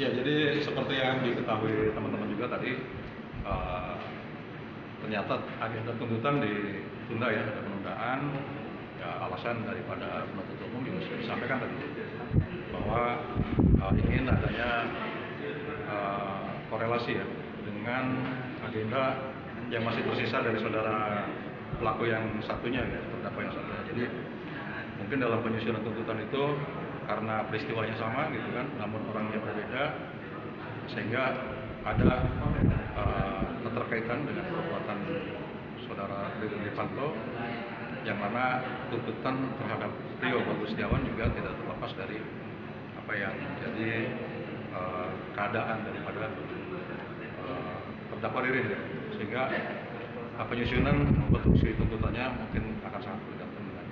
Ya, jadi seperti yang diketahui teman-teman juga tadi, ternyata agenda tuntutan ditunda ya, ada penundaan. Ya, alasan daripada penuntut umum juga sudah disampaikan tadi bahwa ingin adanya korelasi ya dengan agenda yang masih tersisa dari saudara pelaku yang satunya ya, terdakwa yang satunya. Jadi mungkin dalam penyusunan tuntutan itu karena peristiwanya sama gitu kan, namun orangnya berbeda, sehingga ada keterkaitan dengan perbuatan saudara Rio Devanto, yang mana tuntutan terhadap Rio Bagus Setiawan juga tidak terlepas dari apa yang menjadi keadaan daripada terdakwa Ririn, sehingga penyusunan konstruksi tuntutannya mungkin akan sangat bergantung dengan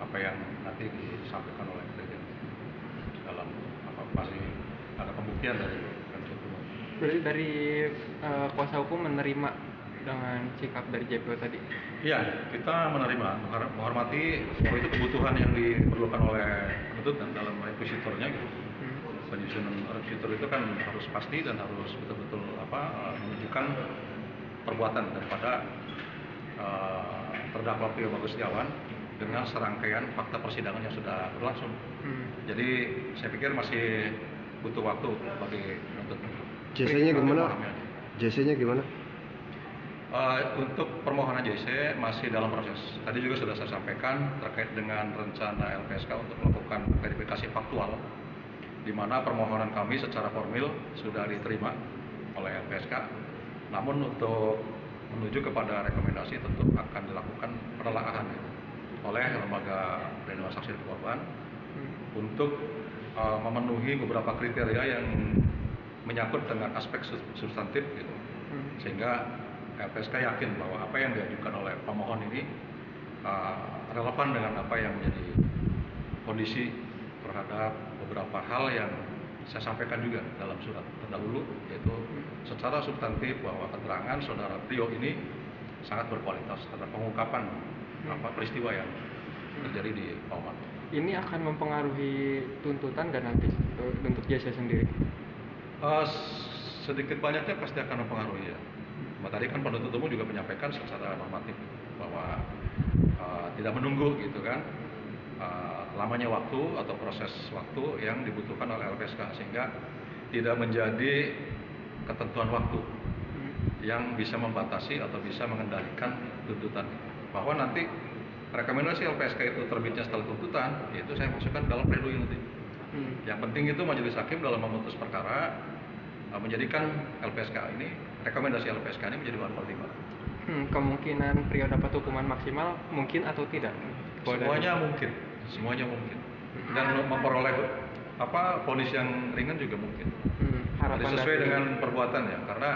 apa yang nanti disampaikan oleh Ririn dalam masih ada pembuktian dari penuntut umum. Berarti dari kuasa hukum menerima dengan sikap dari JPO tadi? Iya, kita menerima, menghormati bahwa itu kebutuhan yang diperlukan oleh penuntut dan dalam requisitornya gitu. Penyusunan requisitor itu kan harus pasti dan harus betul-betul menunjukkan perbuatan daripada terdakwa Rio Bagus Setiawan dengan serangkaian fakta persidangan yang sudah berlangsung. Jadi saya pikir masih butuh waktu bagi penuntut. JC-nya gimana? JC-nya gimana? Untuk permohonan JC masih dalam proses. Tadi juga sudah saya sampaikan terkait dengan rencana LPSK untuk melakukan verifikasi faktual, di mana permohonan kami secara formil sudah diterima oleh LPSK. Namun untuk menuju kepada rekomendasi tentu akan dilakukan penelaahan oleh lembaga perlindungan saksi dan korban untuk memenuhi beberapa kriteria yang menyangkut dengan aspek substantif gitu. Sehingga LPSK yakin bahwa apa yang diajukan oleh pemohon ini relevan dengan apa yang menjadi kondisi terhadap beberapa hal yang saya sampaikan juga dalam surat terdahulu, yaitu secara substantif bahwa keterangan saudara Rio ini sangat berkualitas terhadap pengungkapan peristiwa yang terjadi di Pauman. Ini akan mempengaruhi tuntutan dan nanti untuk JC sendiri? Sedikit banyaknya pasti akan mempengaruhi ya. Tadi kan penuntut umum juga menyampaikan secara normatif bahwa tidak menunggu gitu kan lamanya waktu atau proses waktu yang dibutuhkan oleh LPSK, sehingga tidak menjadi ketentuan waktu yang bisa membatasi atau bisa mengendalikan tuntutan. Bahwa nanti rekomendasi LPSK itu terbitnya setelah tuntutan, yaitu saya masukkan dalam pledoi nanti. Yang penting itu majelis hakim dalam memutus perkara menjadikan LPSK ini, rekomendasi LPSK ini menjadi bahan pertimbangan. Kemungkinan Rio dapat hukuman maksimal mungkin atau tidak? Semuanya mungkin. Dan memperoleh vonis yang ringan juga mungkin. Jadi sesuai dengan perbuatan ya, karena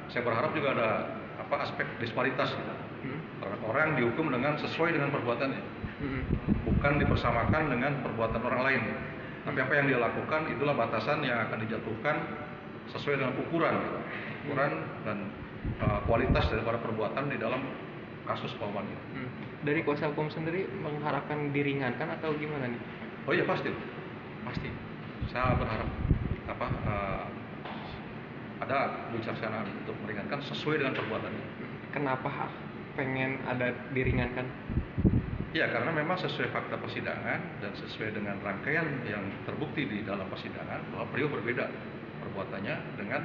saya berharap juga ada aspek disparitas gitu. Orang dihukum dengan sesuai dengan perbuatannya, bukan dipersamakan dengan perbuatan orang lain. Tapi apa yang dia lakukan itulah batasan yang akan dijatuhkan sesuai dengan ukuran dan kualitas daripada perbuatan di dalam kasus Pauman ini. Dari kuasa hukum sendiri mengharapkan diringankan atau gimana nih? Oh iya pasti. Saya berharap ada bijaksanaan untuk meringankan sesuai dengan perbuatannya. Kenapa pengen ada diringankan? Ya, karena memang sesuai fakta persidangan dan sesuai dengan rangkaian yang terbukti di dalam persidangan bahwa Rio berbeda perbuatannya dengan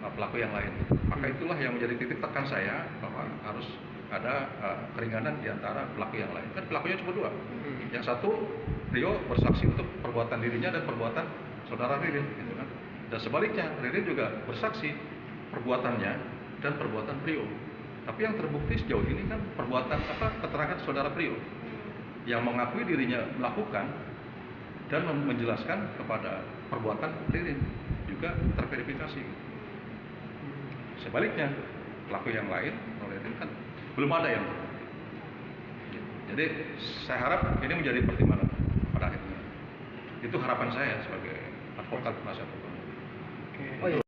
pelaku yang lain. Maka itulah yang menjadi titik tekan saya bahwa harus ada keringanan di antara pelaku yang lain. Kan pelakunya cuma dua. Yang satu Rio bersaksi untuk perbuatan dirinya dan perbuatan saudara Ririn, gitu kan. Dan sebaliknya Ririn juga bersaksi perbuatannya dan perbuatan Rio. Tapi yang terbukti sejauh ini kan perbuatan keterangan saudara Rio yang mengakui dirinya melakukan dan menjelaskan kepada perbuatan Ririn juga terverifikasi. Sebaliknya pelaku yang lain oleh Ririn kan belum ada yang terbukti. Jadi saya harap ini menjadi pertimbangan pada akhirnya. Itu harapan saya sebagai advokat penasihat hukum.